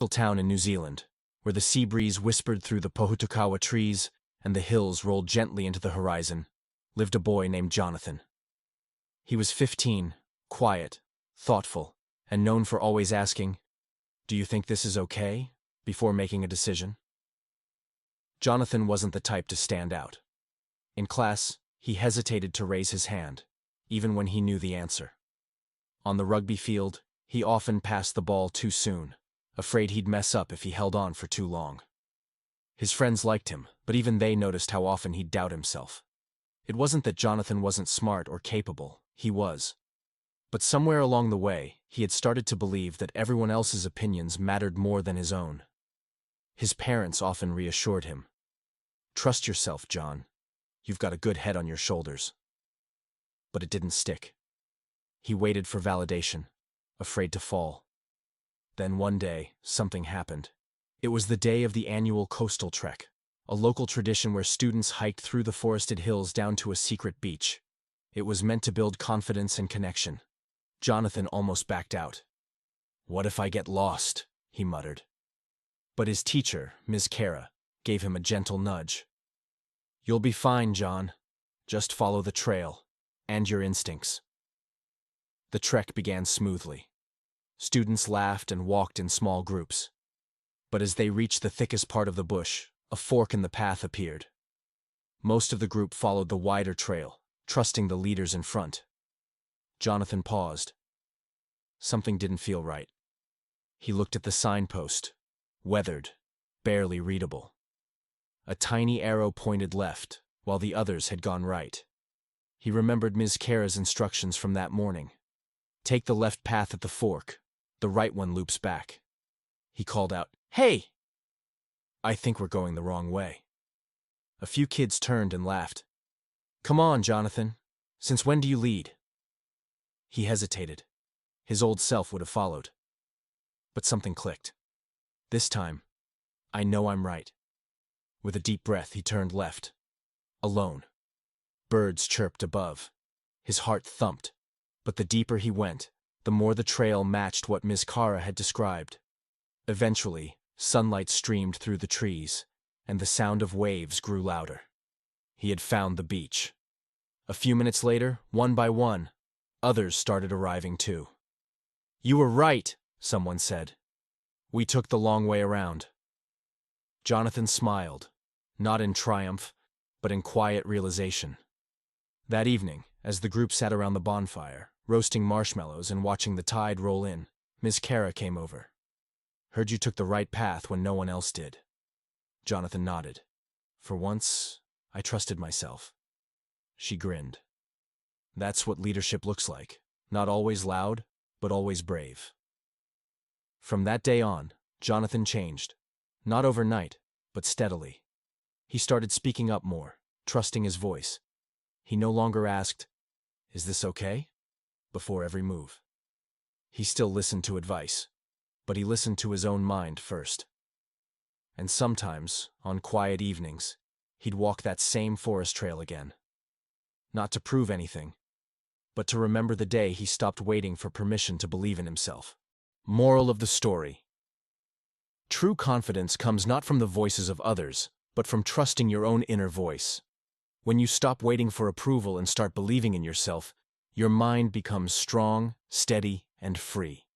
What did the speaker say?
Little town in New Zealand, where the sea breeze whispered through the pohutukawa trees and the hills rolled gently into the horizon, lived a boy named Jonathan. He was 15, quiet, thoughtful, and known for always asking, "Do you think this is okay?" before making a decision. Jonathan wasn't the type to stand out. In class, he hesitated to raise his hand, even when he knew the answer. On the rugby field, he often passed the ball too soon, afraid he'd mess up if he held on for too long. His friends liked him, but even they noticed how often he'd doubt himself. It wasn't that Jonathan wasn't smart or capable, he was. But somewhere along the way, he had started to believe that everyone else's opinions mattered more than his own. His parents often reassured him. "Trust yourself, John. You've got a good head on your shoulders." But it didn't stick. He waited for validation, afraid to fall. Then one day, something happened. It was the day of the annual coastal trek, a local tradition where students hiked through the forested hills down to a secret beach. It was meant to build confidence and connection. Jonathan almost backed out. "What if I get lost?" he muttered. But his teacher, Ms. Kara, gave him a gentle nudge. "You'll be fine, John. Just follow the trail, and your instincts." The trek began smoothly. Students laughed and walked in small groups. But as they reached the thickest part of the bush, a fork in the path appeared. Most of the group followed the wider trail, trusting the leaders in front. Jonathan paused. Something didn't feel right. He looked at the signpost, weathered, barely readable. A tiny arrow pointed left, while the others had gone right. He remembered Ms. Kara's instructions from that morning. "Take the left path at the fork. The right one loops back." He called out, "Hey! I think we're going the wrong way." A few kids turned and laughed. "Come on, Jonathan. Since when do you lead?" He hesitated. His old self would have followed. But something clicked. This time, "I know I'm right." With a deep breath, he turned left. Alone. Birds chirped above. His heart thumped. But the deeper he went, the more the trail matched what Ms. Kara had described. Eventually, sunlight streamed through the trees, and the sound of waves grew louder. He had found the beach. A few minutes later, one by one, others started arriving too. "You were right," someone said. "We took the long way around." Jonathan smiled, not in triumph, but in quiet realization. That evening, as the group sat around the bonfire, roasting marshmallows and watching the tide roll in, Ms. Kara came over. "Heard you took the right path when no one else did." Jonathan nodded. "For once, I trusted myself." She grinned. "That's what leadership looks like. Not always loud, but always brave." From that day on, Jonathan changed. Not overnight, but steadily. He started speaking up more, trusting his voice. He no longer asked, "Is this okay?" before every move. He still listened to advice, but he listened to his own mind first. And sometimes, on quiet evenings, he'd walk that same forest trail again. Not to prove anything, but to remember the day he stopped waiting for permission to believe in himself. Moral of the story: true confidence comes not from the voices of others, but from trusting your own inner voice. When you stop waiting for approval and start believing in yourself, your mind becomes strong, steady, and free.